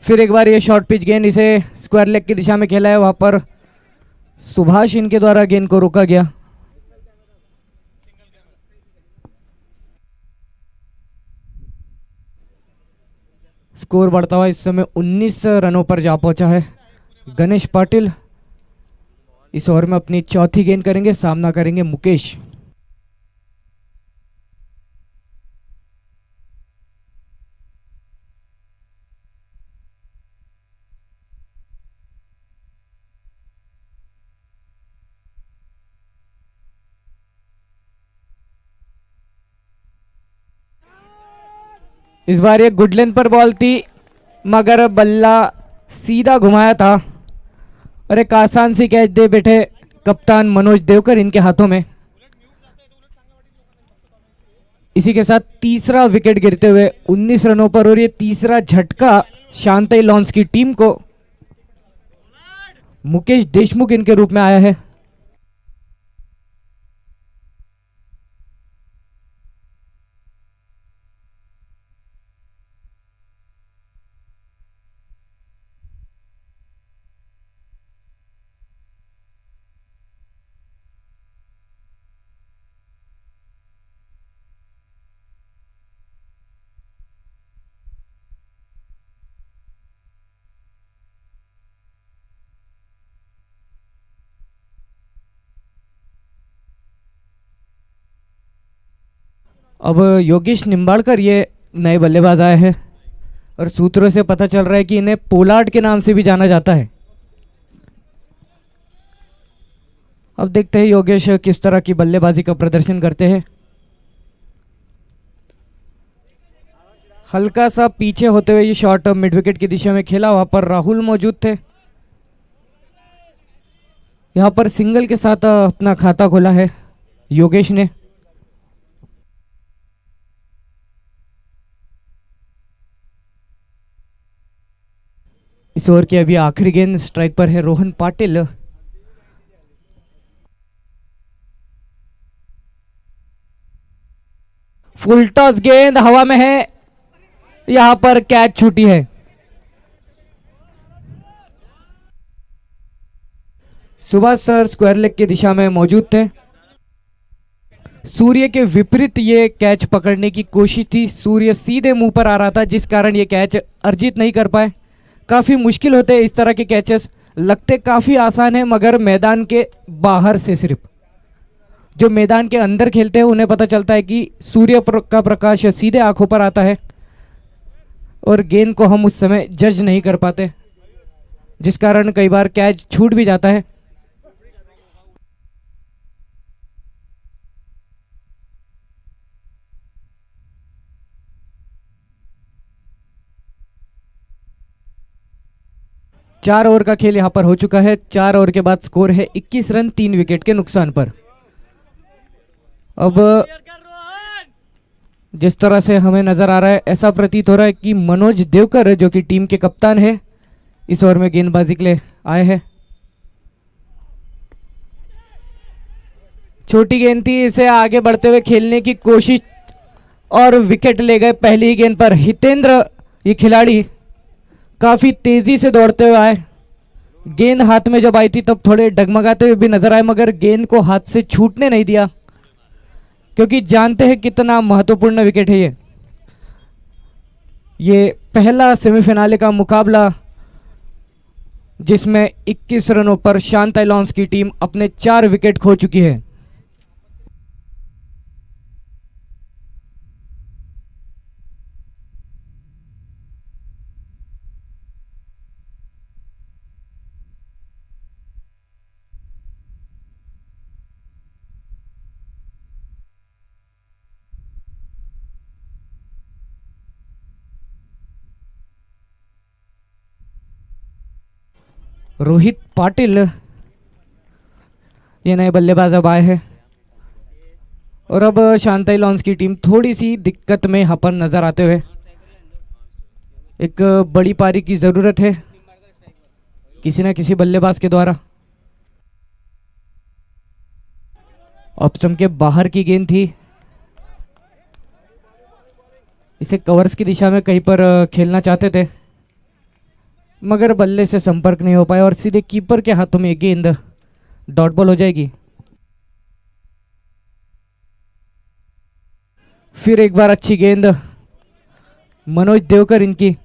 फिर एक बार ये शॉर्ट पिच गेंद इसे स्क्वायर लेग की दिशा में खेला है, वहां पर सुभाष इनके द्वारा गेंद को रोका गया। स्कोर बढ़ता हुआ इस समय 19 रनों पर जा पहुंचा है। गणेश पाटिल इस ओवर में अपनी चौथी गेंद करेंगे, सामना करेंगे मुकेश। इस बार ये गुड लेंथ पर बॉल थी, मगर बल्ला सीधा घुमाया था और एक आसान सी कैच दे बैठे कप्तान मनोज देवकर इनके हाथों में। इसी के साथ तीसरा विकेट गिरते हुए 19 रनों पर, और ये तीसरा झटका शांताई लॉन्स की टीम को मुकेश देशमुख इनके रूप में आया है। अब योगेश निम्बाड़कर ये नए बल्लेबाज आए हैं और सूत्रों से पता चल रहा है कि इन्हें पोलार्ड के नाम से भी जाना जाता है। अब देखते हैं योगेश किस तरह की बल्लेबाजी का प्रदर्शन करते हैं। हल्का सा पीछे होते हुए ये शॉट मिड विकेट की दिशा में खेला, वहां पर राहुल मौजूद थे। यहां पर सिंगल के साथ अपना खाता खोला है योगेश ने। इस ओवर की अभी आखिरी गेंद स्ट्राइक पर है रोहन पाटिल। फुल टॉस गेंद हवा में है, यहां पर कैच छूटी है। सुभाष सर स्क्वायर लेग की दिशा में मौजूद थे। सूर्य के विपरीत ये कैच पकड़ने की कोशिश थी, सूर्य सीधे मुंह पर आ रहा था, जिस कारण ये कैच अर्जित नहीं कर पाए। काफ़ी मुश्किल होते हैं इस तरह के कैचेस, लगते काफ़ी आसान है मगर मैदान के बाहर से, सिर्फ जो मैदान के अंदर खेलते हैं उन्हें पता चलता है कि सूर्य का प्रकाश सीधे आंखों पर आता है और गेंद को हम उस समय जज नहीं कर पाते, जिस कारण कई बार कैच छूट भी जाता है। चार ओवर का खेल यहां पर हो चुका है। 4 ओवर के बाद स्कोर है 21 रन 3 विकेट के नुकसान पर। अब जिस तरह से हमें नजर आ रहा है, ऐसा प्रतीत हो रहा है कि मनोज देवकर जो कि टीम के कप्तान है, इस ओवर में गेंदबाजी के लिए आए हैं। छोटी गेंद थी, इसे आगे बढ़ते हुए खेलने की कोशिश और विकेट ले गए पहली गेंद पर। हितेंद्र ये खिलाड़ी काफी तेजी से दौड़ते हुए आए, गेंद हाथ में जब आई थी तब थोड़े डगमगाते हुए भी नजर आए, मगर गेंद को हाथ से छूटने नहीं दिया, क्योंकि जानते हैं कितना महत्वपूर्ण विकेट है ये पहला सेमीफिनाले का मुकाबला, जिसमें 21 रनों पर शांताई लॉन्स की टीम अपने 4 विकेट खो चुकी है। रोहित पाटिल ये नए बल्लेबाज अब आए हैं और अब शांताई लॉन्स की टीम थोड़ी सी दिक्कत में यहाँ पर नजर आते हुए। एक बड़ी पारी की जरूरत है किसी ना किसी बल्लेबाज के द्वारा। ऑफ स्टंप के बाहर की गेंद थी, इसे कवर्स की दिशा में कहीं पर खेलना चाहते थे, मगर बल्ले से संपर्क नहीं हो पाया और सीधे कीपर के हाथों में ये गेंद डॉट बॉल हो जाएगी। फिर एक बार अच्छी गेंद मनोज देवकर इनकी।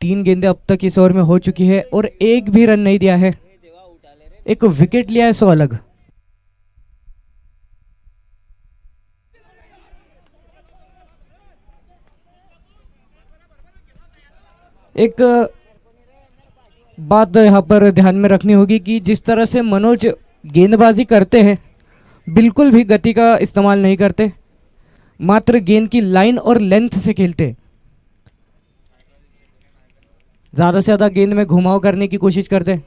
तीन गेंदें अब तक इस ओवर में हो चुकी है और एक भी रन नहीं दिया है। एक विकेट लिया है 100 अलग। एक बात यहाँ पर ध्यान में रखनी होगी कि जिस तरह से मनोज गेंदबाजी करते हैं बिल्कुल भी गति का इस्तेमाल नहीं करते, मात्र गेंद की लाइन और लेंथ से खेलते। ज़्यादा से ज़्यादा गेंद में घुमाव करने की कोशिश करते,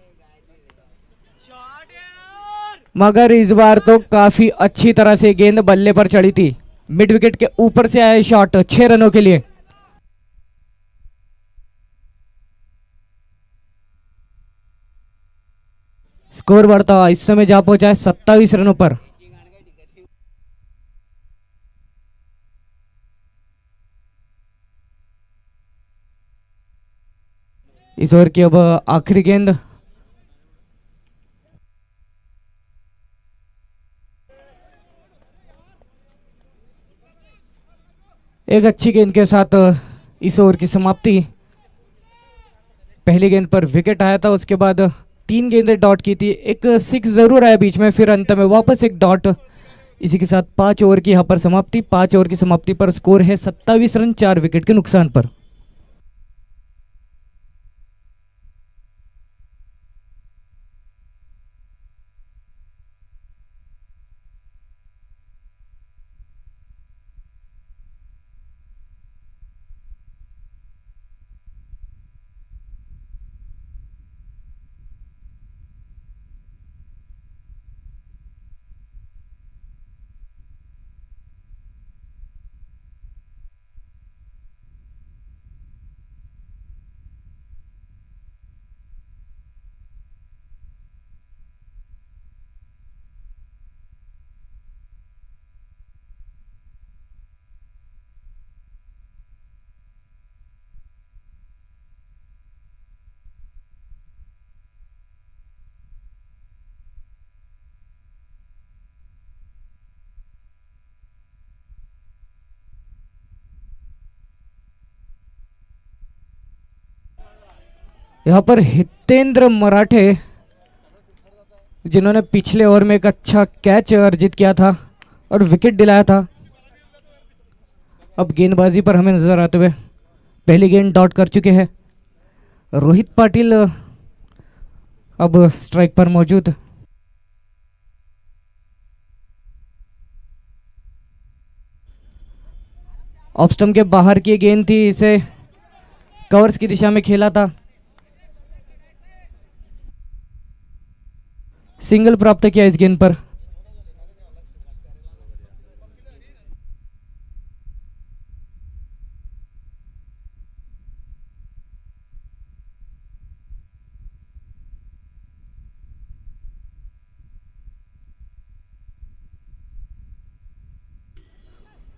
मगर इस बार तो काफ़ी अच्छी तरह से गेंद बल्ले पर चढ़ी थी। मिड विकेट के ऊपर से आया शॉट 6 रनों के लिए। स्कोर बढ़ता हुआ इस समय जा पहुंचा है 27 रनों पर। इस ओवर की अब आखिरी गेंद। एक अच्छी गेंद के साथ इस ओवर की समाप्ति। पहली गेंद पर विकेट आया था, उसके बाद 3 गेंदें डॉट की थी, एक 6 जरूर आया बीच में, फिर अंत में वापस एक डॉट। इसी के साथ 5 ओवर की यहाँ पर समाप्ति। 5 ओवर की समाप्ति पर स्कोर है 27 रन 4 विकेट के नुकसान पर। यहाँ पर हितेंद्र मराठे, जिन्होंने पिछले ओवर में एक अच्छा कैच अर्जित किया था और विकेट दिलाया था, अब गेंदबाजी पर हमें नजर आते हुए पहली गेंद डॉट कर चुके हैं। रोहित पाटिल अब स्ट्राइक पर मौजूद। ऑफ स्टंप के बाहर की गेंद थी, इसे कवर्स की दिशा में खेला था, सिंगल प्राप्त किया इस गेंद पर।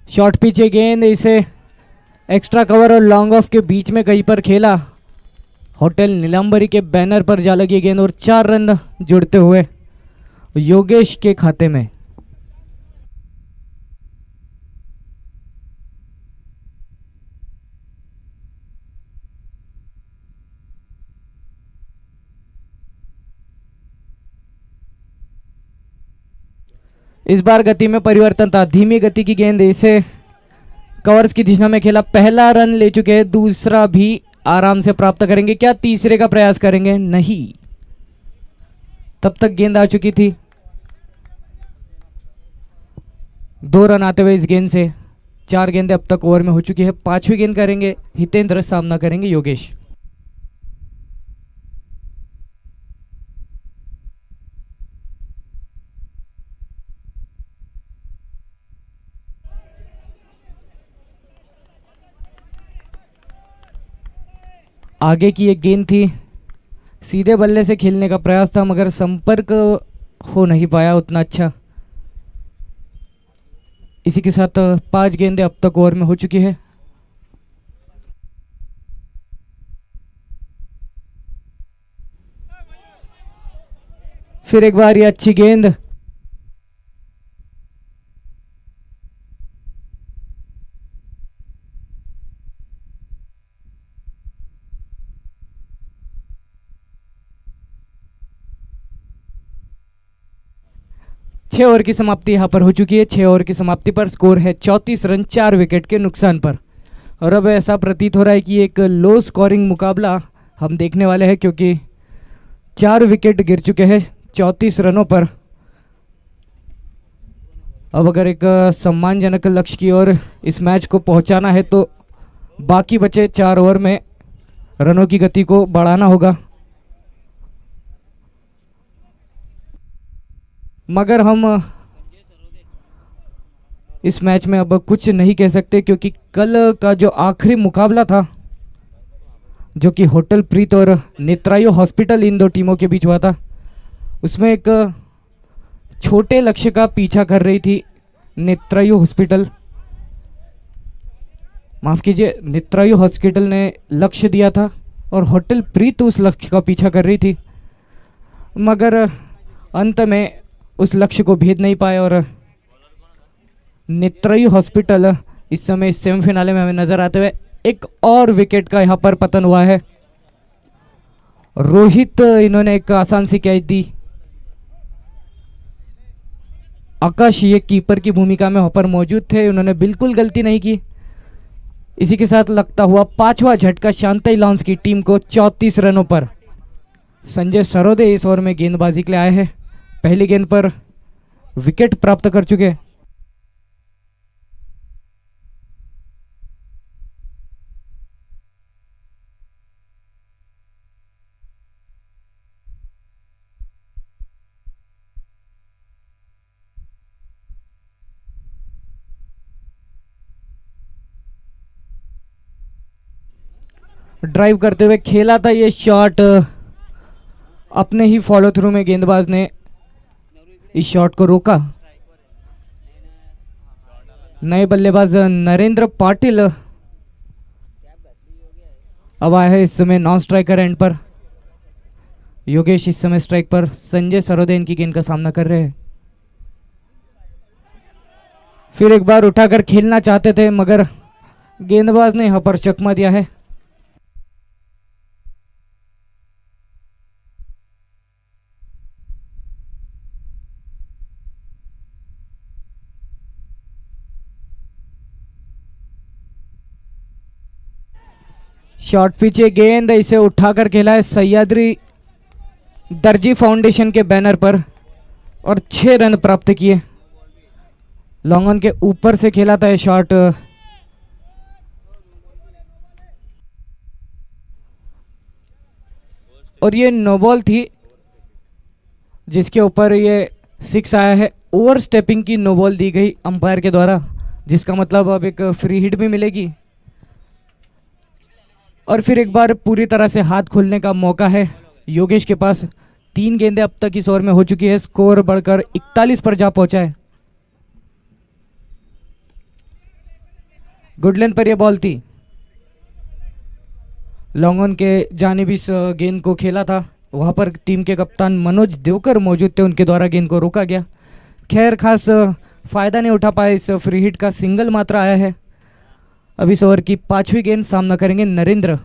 शॉर्ट पिच है गेंद, इसे एक्स्ट्रा कवर और लॉन्ग ऑफ के बीच में कहीं पर खेला। होटल नीलांबरी के बैनर पर जा लगी गेंद और 4 रन जुड़ते हुए योगेश के खाते में। इस बार गति में परिवर्तन था, धीमी गति की गेंद, इसे कवर्स की दिशा में खेला। पहला रन ले चुके हैं, दूसरा भी आराम से प्राप्त करेंगे। क्या तीसरे का प्रयास करेंगे? नहीं, तब तक गेंद आ चुकी थी। 2 रन आते हुए इस गेंद से 4 गेंदें अब तक ओवर में हो चुकी है। 5वीं गेंद करेंगे हितेंद्र, सामना करेंगे योगेश। आगे की एक गेंद थी, सीधे बल्ले से खेलने का प्रयास था, मगर संपर्क हो नहीं पाया उतना अच्छा। इसी के साथ 5 गेंदें अब तक ओवर में हो चुकी है। फिर एक बार ये अच्छी गेंद, छह ओवर की समाप्ति यहाँ पर हो चुकी है। 6 ओवर की समाप्ति पर स्कोर है 34 रन 4 विकेट के नुकसान पर। और अब ऐसा प्रतीत हो रहा है कि एक लो स्कोरिंग मुकाबला हम देखने वाले हैं, क्योंकि 4 विकेट गिर चुके हैं 34 रनों पर। अब अगर एक सम्मानजनक लक्ष्य की ओर इस मैच को पहुंचाना है तो बाकी बचे 4 ओवर में रनों की गति को बढ़ाना होगा। मगर हम इस मैच में अब कुछ नहीं कह सकते, क्योंकि कल का जो आखिरी मुकाबला था, जो कि होटल प्रीत और नेत्रायु हॉस्पिटल इन दो टीमों के बीच हुआ था, उसमें एक छोटे लक्ष्य का पीछा कर रही थी नेत्रायु हॉस्पिटल। माफ़ कीजिए, नेत्रायु हॉस्पिटल ने लक्ष्य दिया था और होटल प्रीत उस लक्ष्य का पीछा कर रही थी, मगर अंत में उस लक्ष्य को भेद नहीं पाए और नेत्रायु हॉस्पिटल इस समय इस सेमीफिनाले में हमें नजर आते हुए एक और विकेट का यहाँ पर पतन हुआ है। रोहित इन्होंने एक आसान सी कैच दी। आकाश ये कीपर की भूमिका में वहाँ पर मौजूद थे, उन्होंने बिल्कुल गलती नहीं की। इसी के साथ लगता हुआ 5वां झटका शांताई लॉन्स की टीम को 34 रनों पर। संजय सरोदे इस ओवर में गेंदबाजी के लिए आए हैं, पहली गेंद पर विकेट प्राप्त कर चुके हैं। ड्राइव करते हुए खेला था ये शॉट, अपने ही फॉलो थ्रू में गेंदबाज ने इस शॉट को रोका। नए बल्लेबाज नरेंद्र पाटिल अब आया है इस समय नॉन स्ट्राइकर एंड पर। योगेश इस समय स्ट्राइक पर, संजय सरोदे इनकी गेंद का सामना कर रहे हैं। फिर एक बार उठाकर खेलना चाहते थे, मगर गेंदबाज ने यहां पर चकमा दिया है। शॉर्ट पिच गेंद, इसे उठाकर खेला है सह्याद्री दर्जी फाउंडेशन के बैनर पर और 6 रन प्राप्त किए। लॉन्ग ऑन के ऊपर से खेला था ये शॉट, और ये नो बॉल थी जिसके ऊपर ये 6 आया है। ओवर स्टेपिंग की नो बॉल दी गई अंपायर के द्वारा, जिसका मतलब अब एक फ्री हिट भी मिलेगी। और फिर एक बार पूरी तरह से हाथ खोलने का मौका है योगेश के पास। 3 गेंदें अब तक इस ओवर में हो चुकी है, स्कोर बढ़कर 41 पर जा पहुंचा है। गुडलैंड पर यह बॉल थी, लॉन्ग ऑन के जानिब इस गेंद को खेला था, वहां पर टीम के कप्तान मनोज देवकर मौजूद थे, उनके द्वारा गेंद को रोका गया। खैर खास फायदा नहीं उठा पाए, इस फ्री हिट का सिंगल मात्र आया है। अब इस ओवर की 5वीं गेंद सामना करेंगे नरेंद्र।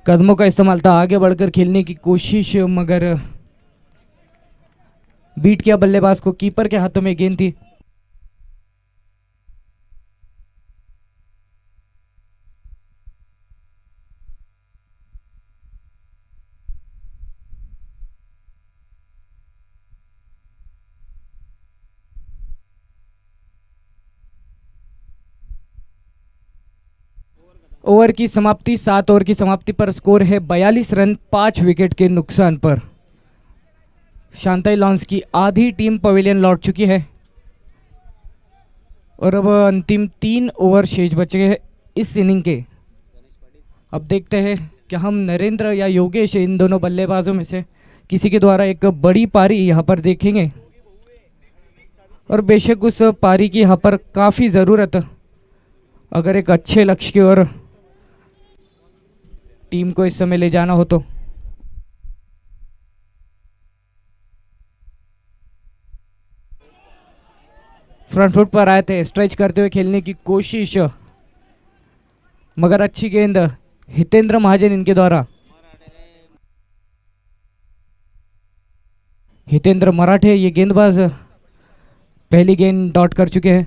कदमों का इस्तेमाल था, आगे बढ़कर खेलने की कोशिश, मगर बीट किया बल्लेबाज को। कीपर के हाथों में गेंद थी। ओवर की समाप्ति, 7 ओवर की समाप्ति पर स्कोर है 42 रन 5 विकेट के नुकसान पर। शांताई लॉन्स की आधी टीम पवेलियन लौट चुकी है और अब अंतिम 3 ओवर शेष बचे हैं इस इनिंग के। अब देखते हैं क्या हम नरेंद्र या योगेश इन दोनों बल्लेबाजों में से किसी के द्वारा एक बड़ी पारी यहाँ पर देखेंगे? और बेशक उस पारी की यहाँ पर काफ़ी ज़रूरत, अगर एक अच्छे लक्ष्य की ओर टीम को इस समय ले जाना हो तो। फ्रंट फुट पर आए थे, स्ट्रेच करते हुए खेलने की कोशिश, मगर अच्छी गेंद हितेंद्र महाजन इनके द्वारा। हितेंद्र मराठे ये गेंदबाज पहली गेंद डॉट कर चुके हैं।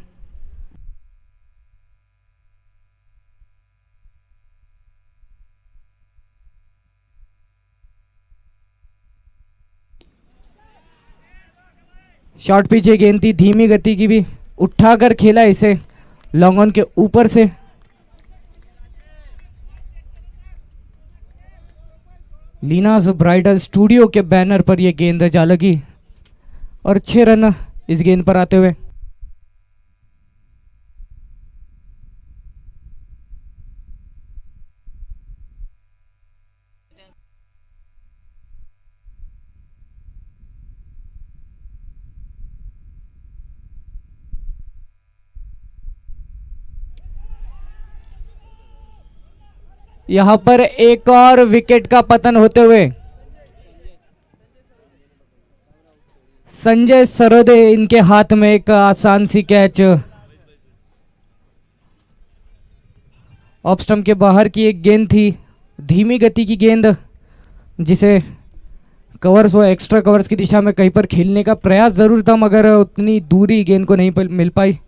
शॉर्ट पिच ये गेंद थी, धीमी गति की भी, उठाकर खेला इसे लॉन्ग ऑन के ऊपर से। लीनास ब्राइडल स्टूडियो के बैनर पर यह गेंद जा लगी और 6 रन इस गेंद पर आते हुए। यहां पर एक और विकेट का पतन होते हुए संजय सरोदे इनके हाथ में एक आसान सी कैच। ऑफ स्टंप के बाहर की एक गेंद थी, धीमी गति की गेंद, जिसे कवर्स व एक्स्ट्रा कवर्स की दिशा में कहीं पर खेलने का प्रयास जरूर था, मगर उतनी दूरी गेंद को नहीं मिल पाई।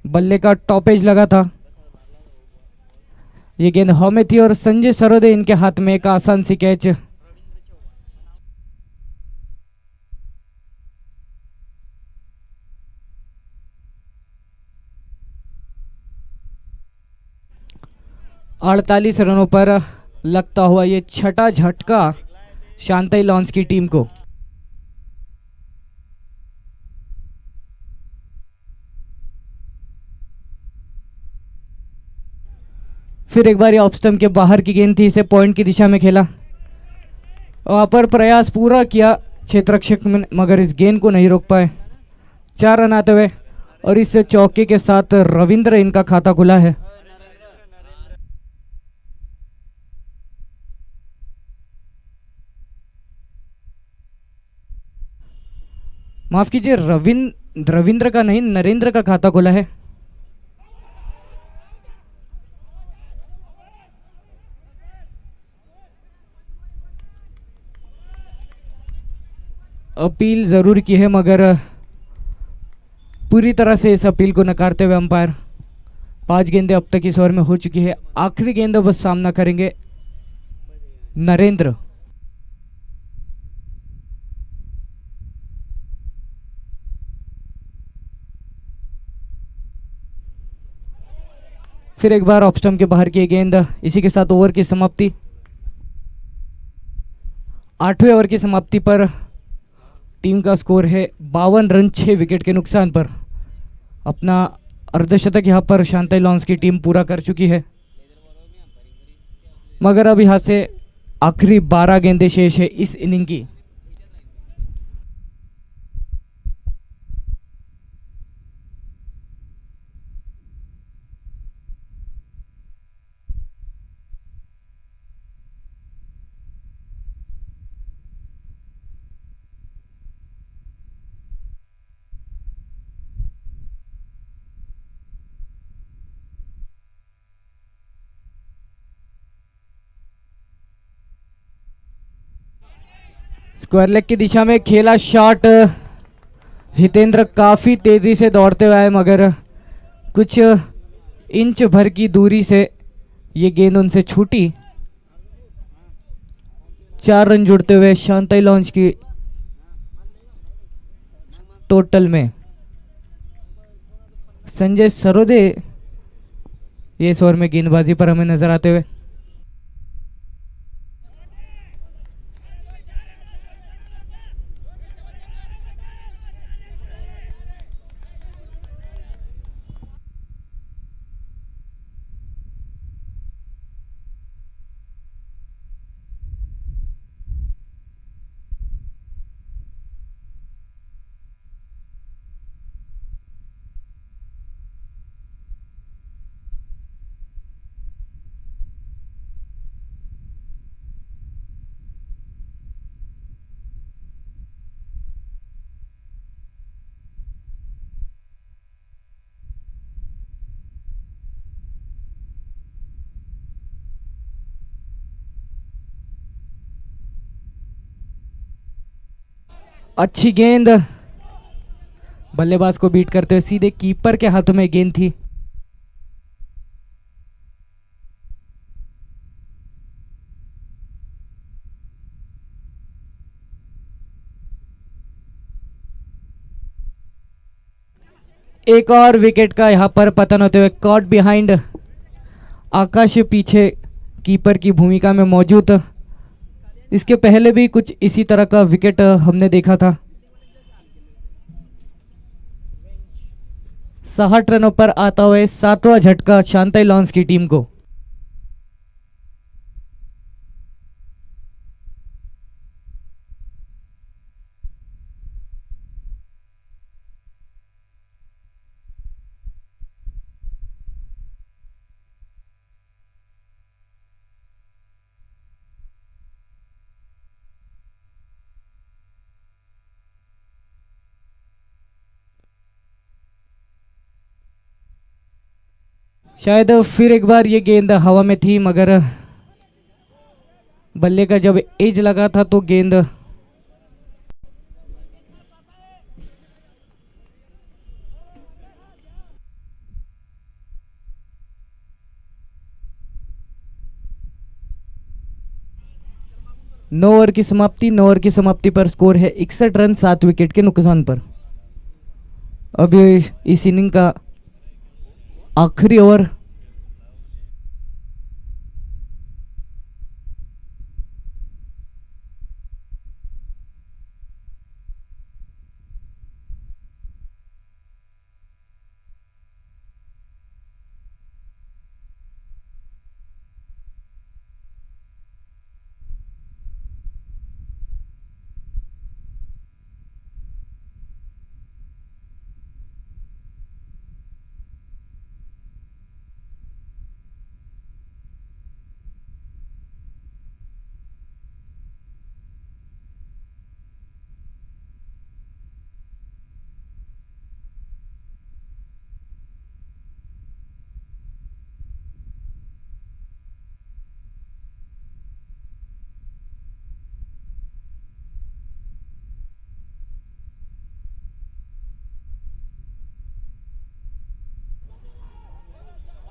बल्ले का टॉपेज लगा था, ये गेंद हवा में थी और संजय सरोदे इनके हाथ में एक आसान सी कैच। अड़तालीस रनों पर लगता हुआ ये छठा झटका शांताई लॉन्स की टीम को। फिर एक बार ऑफ स्टंप के बाहर की गेंद थी, इसे पॉइंट की दिशा में खेला, वहां पर प्रयास पूरा किया क्षेत्ररक्षक में, मगर इस गेंद को नहीं रोक पाए। 4 रन आते हुए और इस चौके के साथ रविंद्र इनका खाता खुला है। माफ कीजिए, रविंद्र का नहीं, नरेंद्र का खाता खुला है। अपील जरूर की है, मगर पूरी तरह से इस अपील को नकारते हुए अंपायर 5 गेंदें अब तक इस ओवर में हो चुकी है। आखिरी गेंद अब सामना करेंगे नरेंद्र। फिर एक बार ऑफ स्टंप के बाहर की गेंद, इसी के साथ ओवर की समाप्ति। 8वें ओवर की समाप्ति पर टीम का स्कोर है 52 रन 6 विकेट के नुकसान पर। अपना अर्धशतक यहां पर शांताई लॉन्स की टीम पूरा कर चुकी है, मगर अब यहां से आखिरी 12 गेंदें शेष है इस इनिंग की। स्क्वायर लेग की दिशा में खेला शॉट, हितेंद्र काफी तेजी से दौड़ते हुए आए, मगर कुछ इंच भर की दूरी से ये गेंद उनसे छूटी। 4 रन जुड़ते हुए शांताई लॉन्च की टोटल में। संजय सरोदे ये इस ओवर में गेंदबाजी पर हमें नजर आते हुए। अच्छी गेंद, बल्लेबाज को बीट करते हुए सीधे कीपर के हाथों में गेंद थी। एक और विकेट का यहां पर पतन होते हुए कॉट बिहाइंड। आकाश पीछे कीपर की भूमिका में मौजूद। इसके पहले भी कुछ इसी तरह का विकेट हमने देखा था। 60 रनों पर आता हुए 7वां झटका शांताई लॉन्स की टीम को। शायद फिर एक बार ये गेंद हवा में थी, मगर बल्ले का जब एज लगा था तो गेंद नौ ओवर की समाप्ति। 9 ओवर की समाप्ति पर स्कोर है 61 रन 7 विकेट के नुकसान पर। अब इस इनिंग का आखिरी ओवर।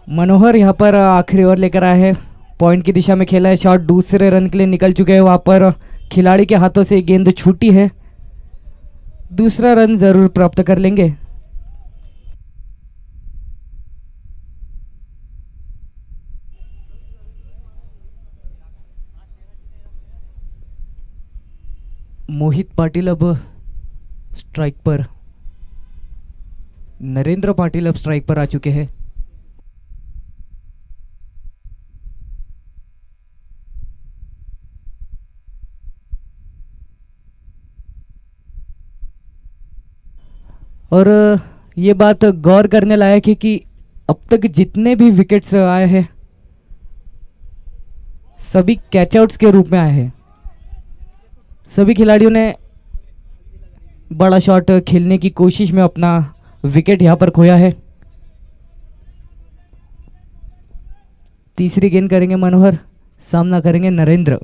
मनोहर यहाँ पर आखिरी ओवर लेकर आए हैं। पॉइंट की दिशा में खेला है शॉट, दूसरे रन के लिए निकल चुके हैं। वहां पर खिलाड़ी के हाथों से गेंद छूटी है, दूसरा रन जरूर प्राप्त कर लेंगे। मोहित पाटिल अब स्ट्राइक पर, नरेंद्र पाटिल अब स्ट्राइक पर आ चुके हैं। और ये बात गौर करने लायक है कि अब तक जितने भी विकेट्स आए हैं सभी कैचआउट्स के रूप में आए हैं। सभी खिलाड़ियों ने बड़ा शॉट खेलने की कोशिश में अपना विकेट यहां पर खोया है। तीसरी गेंद करेंगे मनोहर, सामना करेंगे नरेंद्र।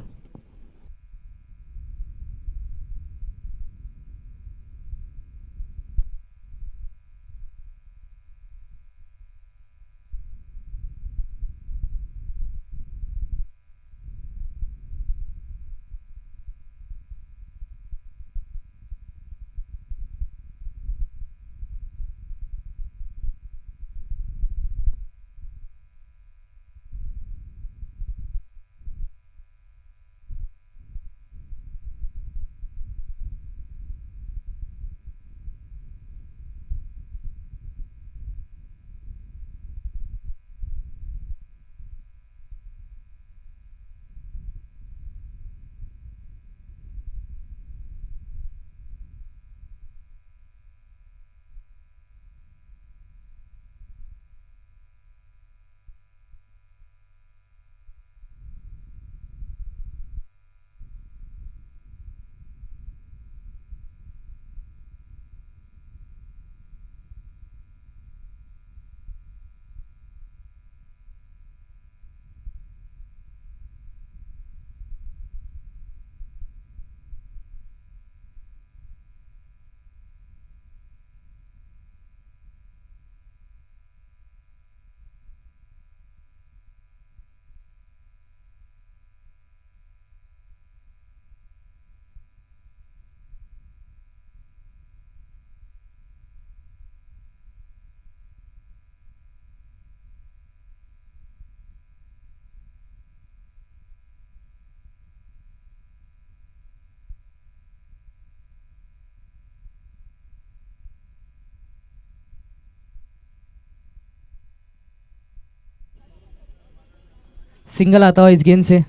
सिंगल आता हुआ इस गेंद से,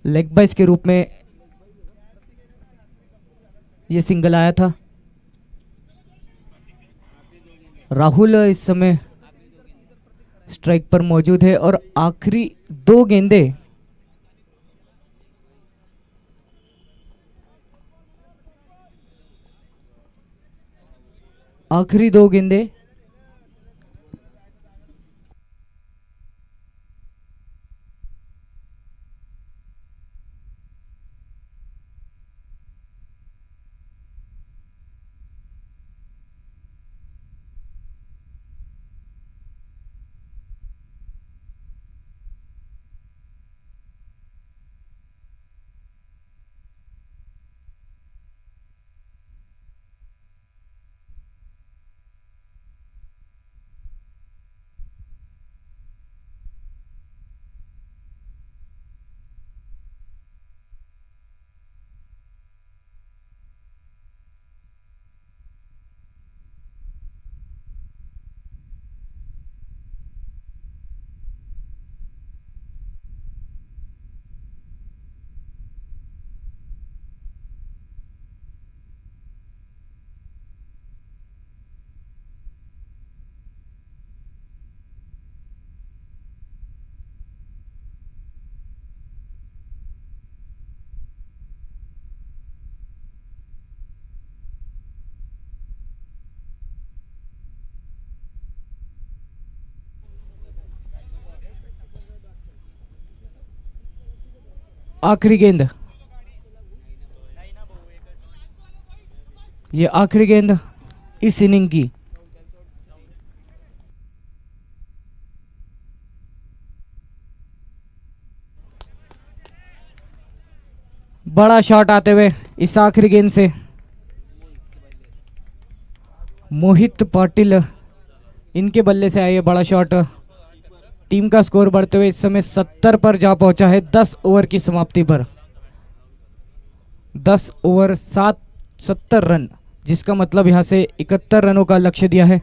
लेग बाइस के रूप में ये सिंगल आया था। राहुल इस समय स्ट्राइक पर मौजूद है और आखिरी दो गेंदे आखिरी दो गेंदे आखिरी गेंद, ये आखिरी गेंद इस इनिंग की। बड़ा शॉट आते हुए इस आखिरी गेंद से मोहित पाटिल, इनके बल्ले से आया ये बड़ा शॉट। टीम का स्कोर बढ़ते हुए इस समय 70 पर जा पहुंचा है 10 ओवर की समाप्ति पर। 10 ओवर 70 रन, जिसका मतलब यहां से 71 रनों का लक्ष्य दिया है।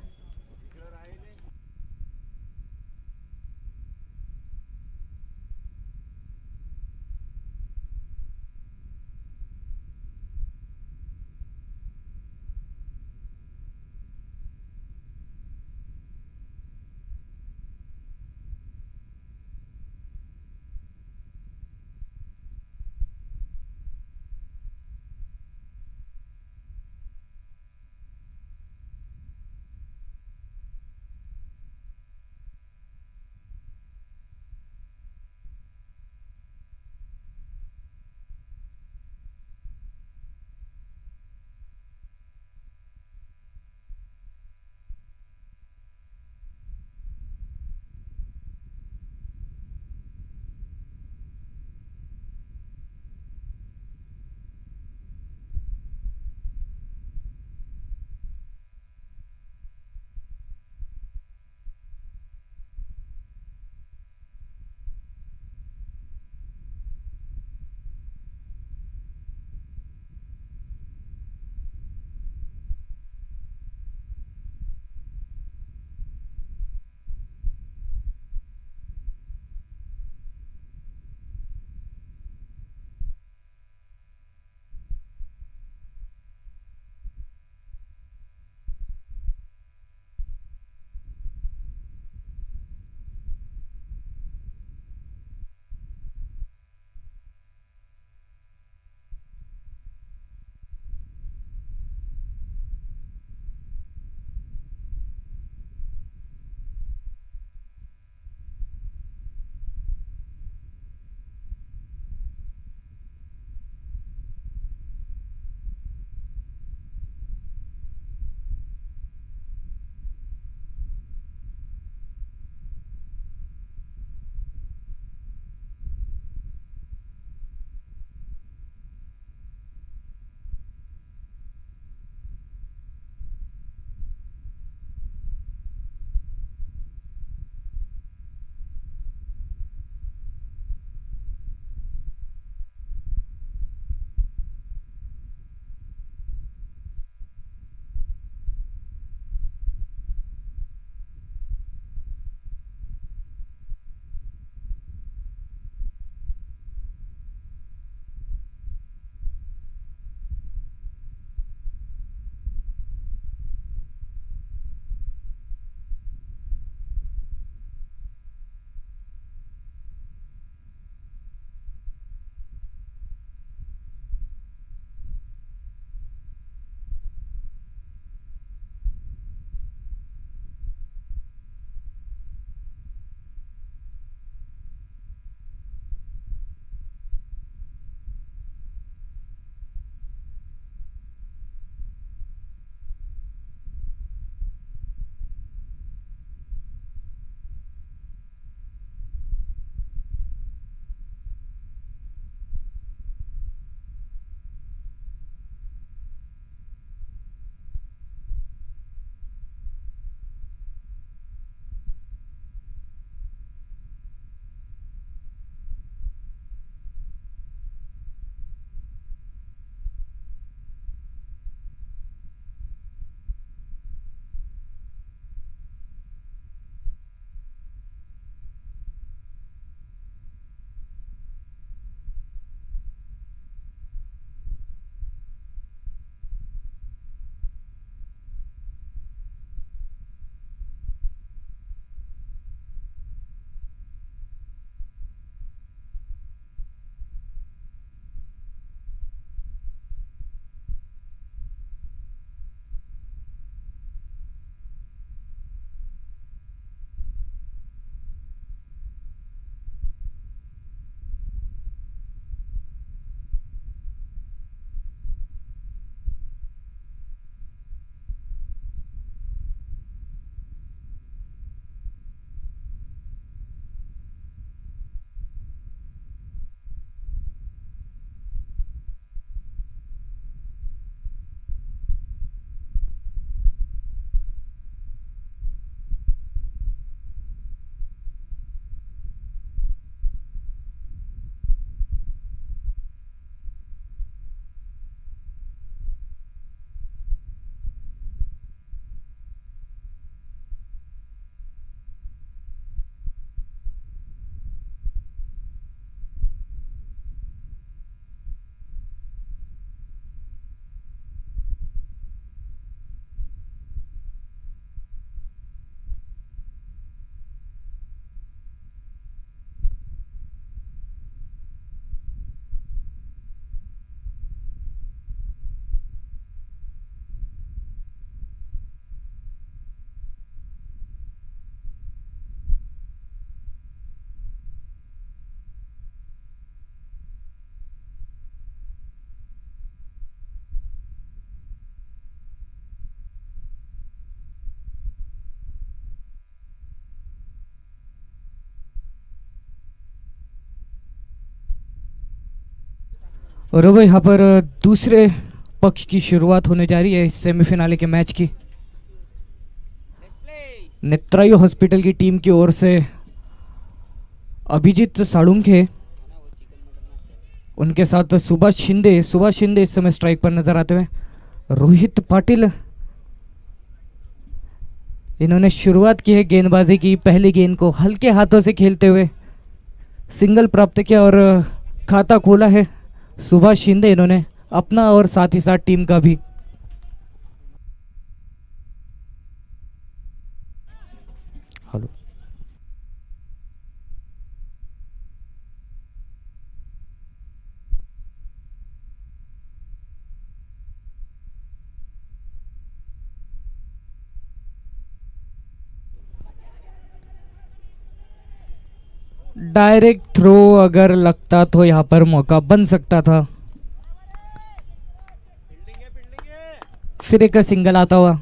और अब यहाँ पर दूसरे पक्ष की शुरुआत होने जा रही है इस सेमीफिनाले के मैच की। नेत्रायु हॉस्पिटल की टीम की ओर से अभिजीत साळुंखे, उनके साथ सुभाष शिंदे इस समय स्ट्राइक पर नजर आते हुए। रोहित पाटिल, इन्होंने शुरुआत की है गेंदबाजी की। पहली गेंद को हल्के हाथों से खेलते हुए सिंगल प्राप्त किया और खाता खोला है सुभाष शिंदे, इन्होंने अपना और साथ ही साथ टीम का भी। हेलो, डायरेक्ट थ्रो अगर लगता तो यहाँ पर मौका बन सकता था। फिर एक सिंगल आता हुआ।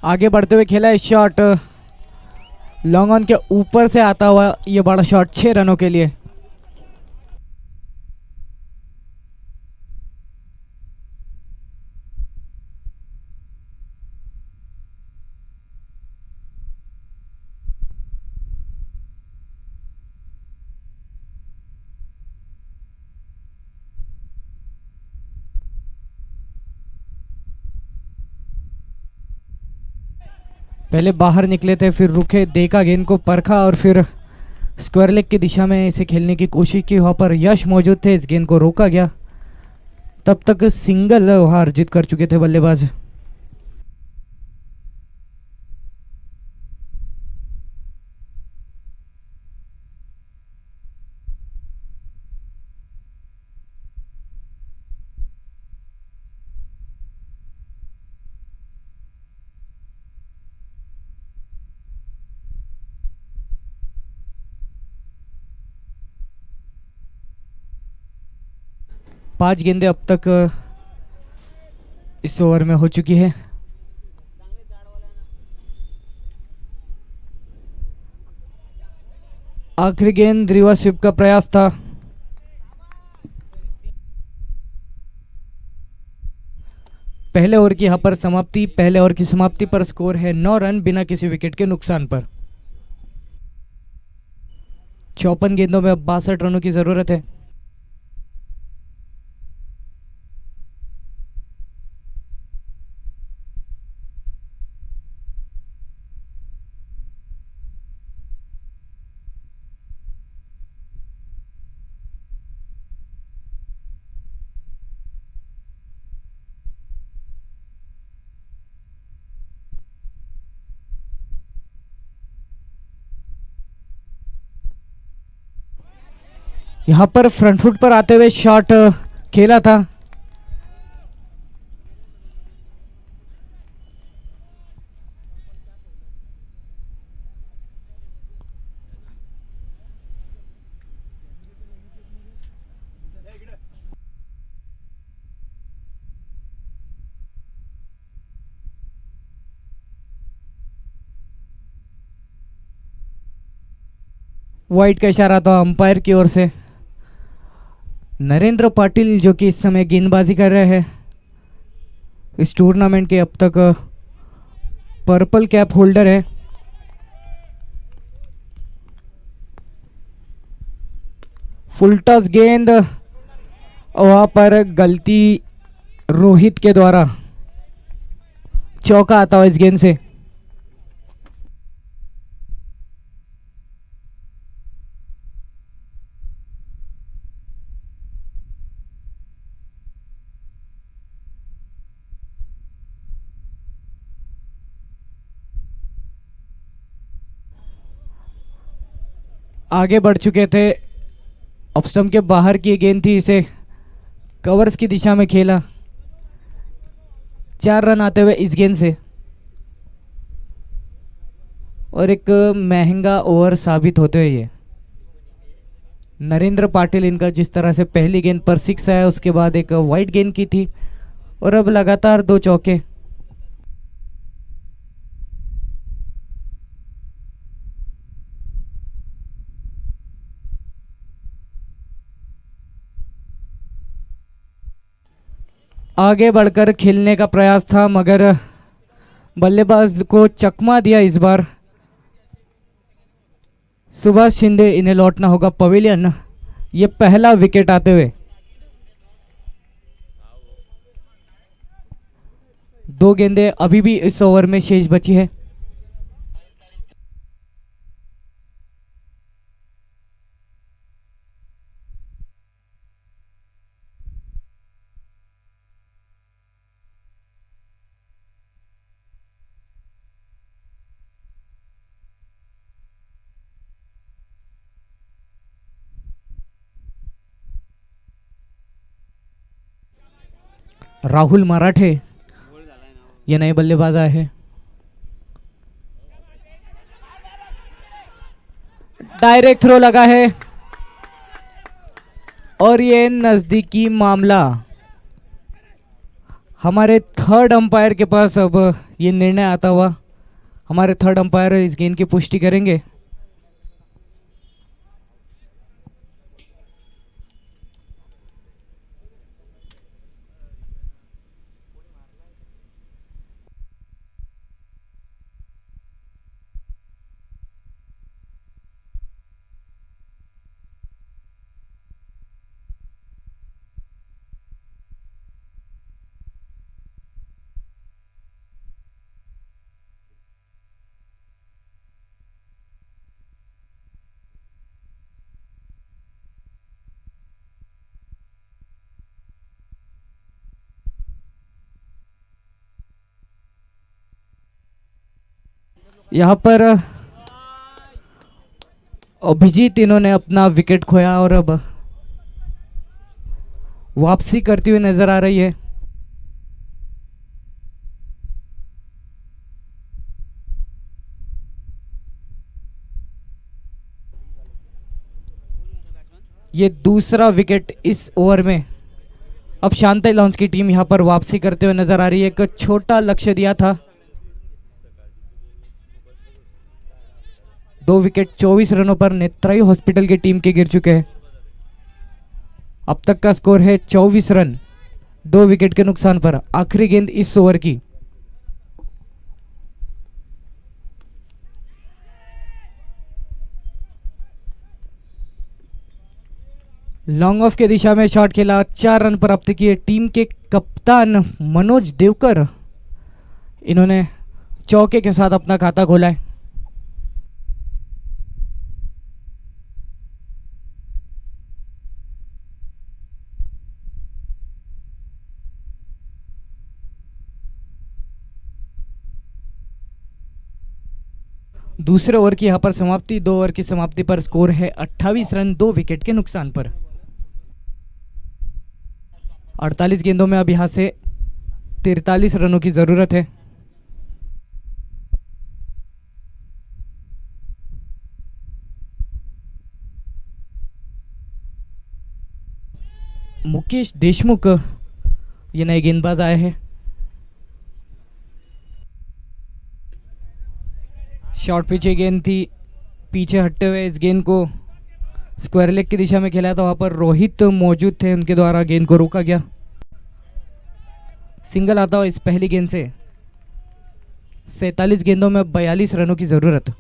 आगे बढ़ते हुए खेला है शॉट, लॉन्ग ऑन के ऊपर से आता हुआ ये बड़ा शॉट 6 रनों के लिए। पहले बाहर निकले थे, फिर रुके, देखा, गेंद को परखा और फिर स्क्वायर लेग की दिशा में इसे खेलने की कोशिश की। वहाँ पर यश मौजूद थे, इस गेंद को रोका गया। तब तक सिंगल वहाँ अर्जित कर चुके थे बल्लेबाज। पांच गेंदें अब तक इस ओवर में हो चुकी है। आखिरी गेंद रिवर्स स्वीप का प्रयास था। पहले ओवर की यहाँ पर समाप्ति, पहले ओवर की समाप्ति पर स्कोर है 9 रन बिना किसी विकेट के नुकसान पर। 54 गेंदों में अब 62 रनों की जरूरत है। यहाँ पर फ्रंट फुट पर आते हुए शॉट खेला था। वाइड का इशारा था अंपायर की ओर से। नरेंद्र पाटिल जो कि इस समय गेंदबाजी कर रहे हैं, इस टूर्नामेंट के अब तक पर्पल कैप होल्डर है। फुल टॉस गेंद, वहां पर गलती रोहित के द्वारा, चौका आता हुआ इस गेंद से। आगे बढ़ चुके थे, ऑफ स्टंप के बाहर की गेंद थी, इसे कवर्स की दिशा में खेला। 4 रन आते हुए इस गेंद से। और एक महंगा ओवर साबित होते हुए ये नरेंद्र पाटिल इनका, जिस तरह से पहली गेंद पर 6 आया, उसके बाद एक वाइड गेंद की थी और अब लगातार 2 चौके। आगे बढ़कर खेलने का प्रयास था मगर बल्लेबाज को चकमा दिया इस बार। सुभाष शिंदे, इन्हें लौटना होगा पवेलियन। ये पहला विकेट आते हुए। 2 गेंदें अभी भी इस ओवर में शेष बची है। राहुल मराठे ये नए बल्लेबाज आए हैं। डायरेक्ट थ्रो लगा है और ये नजदीकी मामला। हमारे थर्ड अंपायर के पास अब ये निर्णय आता हुआ। हमारे थर्ड अंपायर इस गेंद की पुष्टि करेंगे। यहाँ पर अभिजीत इन्होंने अपना विकेट खोया और अब वापसी करती हुई नजर आ रही है। ये दूसरा विकेट इस ओवर में। अब शांति लॉन्स की टीम यहां पर वापसी करते हुए नजर आ रही है। एक छोटा लक्ष्य दिया था। 2 विकेट 24 रनों पर नेत्रायु हॉस्पिटल की टीम के गिर चुके हैं। अब तक का स्कोर है 24 रन 2 विकेट के नुकसान पर। आखिरी गेंद इस ओवर की। लॉन्ग ऑफ के दिशा में शॉट खेला, 4 रन प्राप्त किए। टीम के कप्तान मनोज देवकर इन्होंने चौके के साथ अपना खाता खोला है। दूसरे ओवर की यहां पर समाप्ति। 2 ओवर की समाप्ति पर स्कोर है 28 रन 2 विकेट के नुकसान पर। 48 गेंदों में अब यहां से 43 रनों की जरूरत है। मुकेश देशमुख ये नए गेंदबाज आए हैं। शॉर्ट पिच गेंद थी, पीछे हटते हुए इस गेंद को स्क्वायर लेग की दिशा में खेला था। वहां पर रोहित मौजूद थे, उनके द्वारा गेंद को रोका गया। सिंगल आता हुआ इस पहली गेंद से। 47 गेंदों में 42 रनों की जरूरत।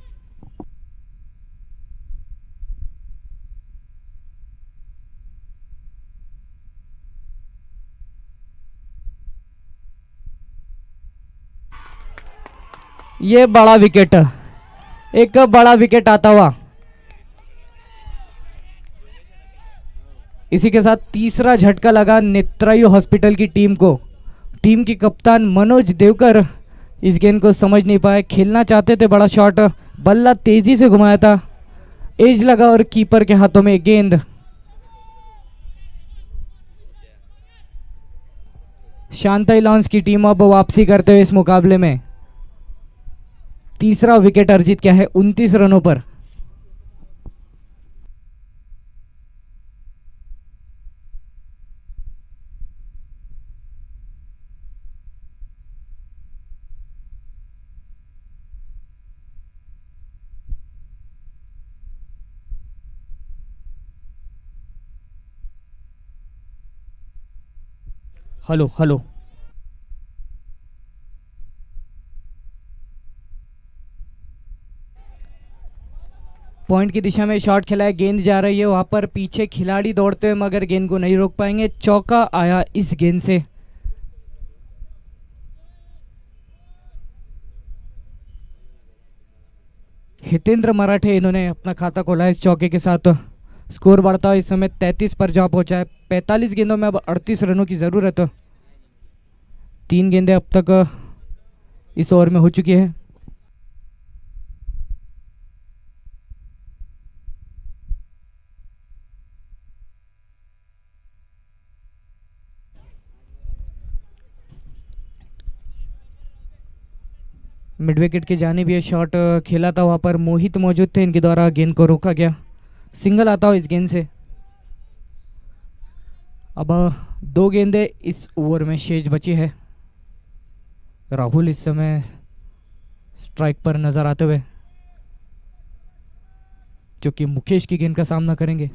ये बड़ा विकेट, एक बड़ा विकेट आता हुआ। इसी के साथ तीसरा झटका लगा नेत्रायु हॉस्पिटल की टीम को। टीम की कप्तान मनोज देवकर इस गेंद को समझ नहीं पाए। खेलना चाहते थे बड़ा शॉट, बल्ला तेजी से घुमाया था, एज लगा और कीपर के हाथों में गेंद। शांति लॉन्स की टीम अब वापसी करते हुए इस मुकाबले में। तीसरा विकेट अर्जित किया है 29 रनों पर। Hello hello. पॉइंट की दिशा में शॉट खेला है, गेंद जा रही है वहां पर, पीछे खिलाड़ी दौड़ते हुए मगर गेंद को नहीं रोक पाएंगे। चौका आया इस गेंद से। हितेंद्र मराठे इन्होंने अपना खाता खोला है इस चौके के साथ। स्कोर बढ़ता है इस समय 33 पर जा पहुंचा है। 45 गेंदों में अब 38 रनों की ज़रूरत है। 3 गेंदें अब तक इस ओवर में हो चुकी है। मिड विकेट की जानिब ये शॉट खेला था, वहाँ पर मोहित मौजूद थे, इनके द्वारा गेंद को रोका गया। सिंगल आता हो इस गेंद से। अब 2 गेंदें इस ओवर में शेष बची है। राहुल इस समय स्ट्राइक पर नजर आते हुए, जो कि मुकेश की गेंद का सामना करेंगे।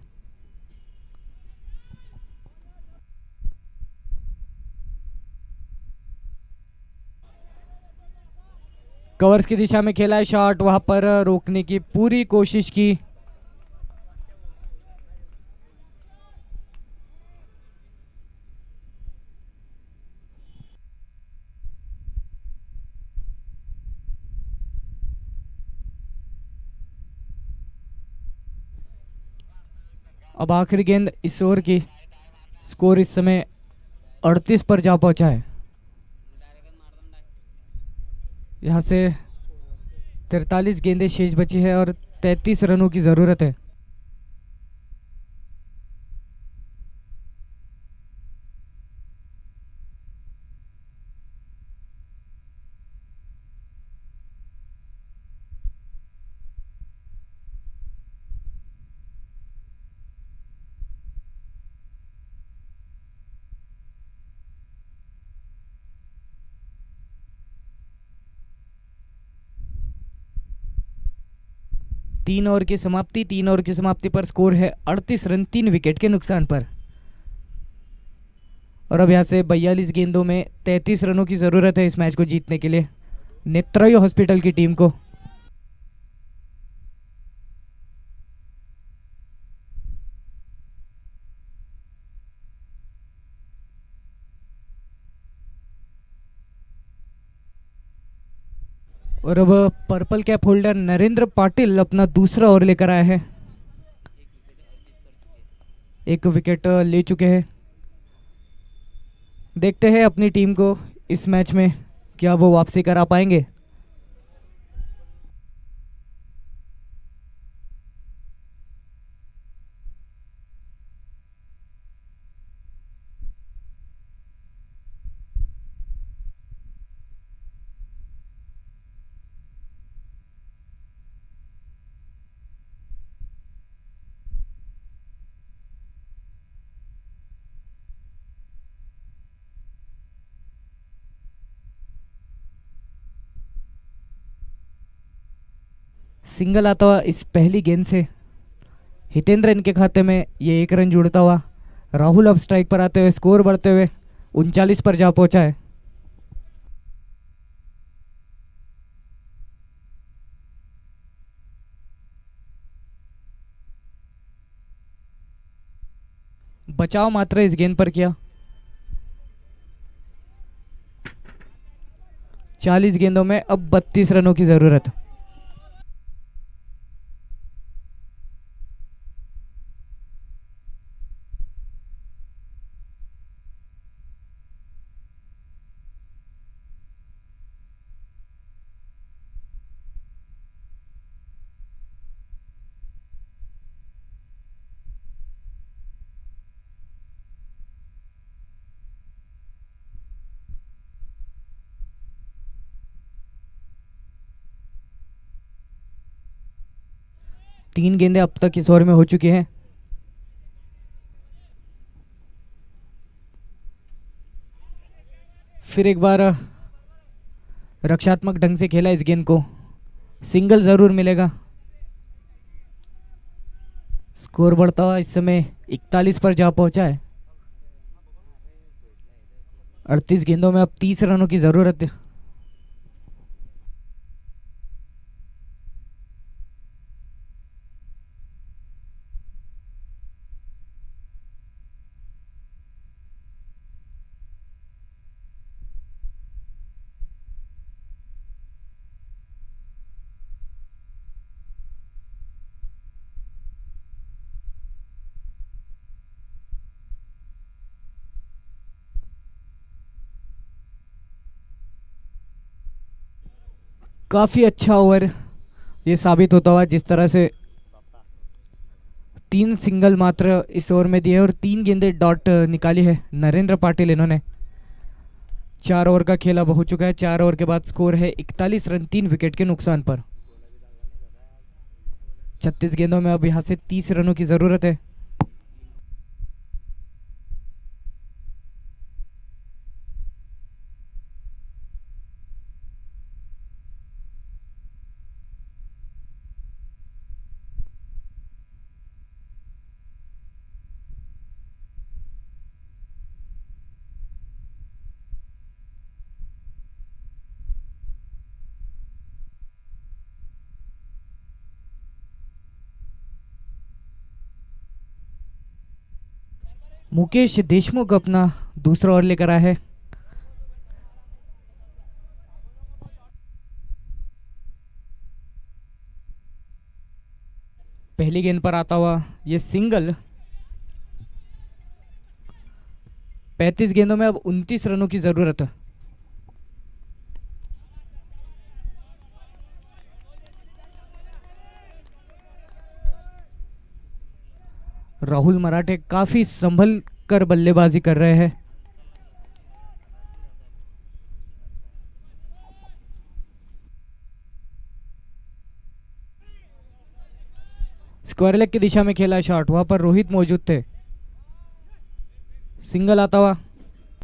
कवर्स की दिशा में खेला है शॉट, वहां पर रोकने की पूरी कोशिश की। अब आखिरी गेंद इस ओवर की। स्कोर इस समय 38 पर जा पहुंचा है। यहाँ से 43 गेंदें शेष बची है और 33 रनों की ज़रूरत है। तीन ओवर की समाप्ति पर स्कोर है 38 रन 3 विकेट के नुकसान पर। और अब यहाँ से 42 गेंदों में 33 रनों की ज़रूरत है इस मैच को जीतने के लिए नेत्रायु हॉस्पिटल की टीम को। और अब purple cap holder Narendra Patil अपना दूसरा ओवर लेकर आया है। 1 विकेट ले चुके हैं। देखते हैं अपनी टीम को इस मैच में क्या वो वापसी करा पाएंगे। सिंगल आता हुआ इस पहली गेंद से। हितेंद्र इनके खाते में ये 1 रन जुड़ता हुआ। राहुल अब स्ट्राइक पर आते हुए स्कोर बढ़ते हुए 39 पर जा पहुंचा है। बचाव मात्र इस गेंद पर किया। 40 गेंदों में अब 32 रनों की जरूरत। 3 गेंदें अब तक इस ओवर में हो चुकी हैं। फिर एक बार रक्षात्मक ढंग से खेला इस गेंद को, सिंगल जरूर मिलेगा। स्कोर बढ़ता हुआ इस समय 41 पर जा पहुंचा है। 38 गेंदों में अब 30 रनों की जरूरत है। काफी अच्छा ओवर ये साबित होता हुआ, जिस तरह से 3 सिंगल मात्र इस ओवर में दिए और 3 गेंदें डॉट निकाली है नरेंद्र पाटिल इन्होंने। 4 ओवर का खेला हो चुका है। 4 ओवर के बाद स्कोर है 41 रन 3 विकेट के नुकसान पर। 36 गेंदों में अब यहां से 30 रनों की जरूरत है। मुकेश देशमुख अपना दूसरा ओवर लेकर आया है। पहली गेंद पर आता हुआ ये सिंगल। 35 गेंदों में अब 29 रनों की जरूरत है। राहुल मराठे काफी संभल कर बल्लेबाजी कर रहे हैं। स्क्वायर लेग की दिशा में खेला शॉट, वहां पर रोहित मौजूद थे। सिंगल आता हुआ।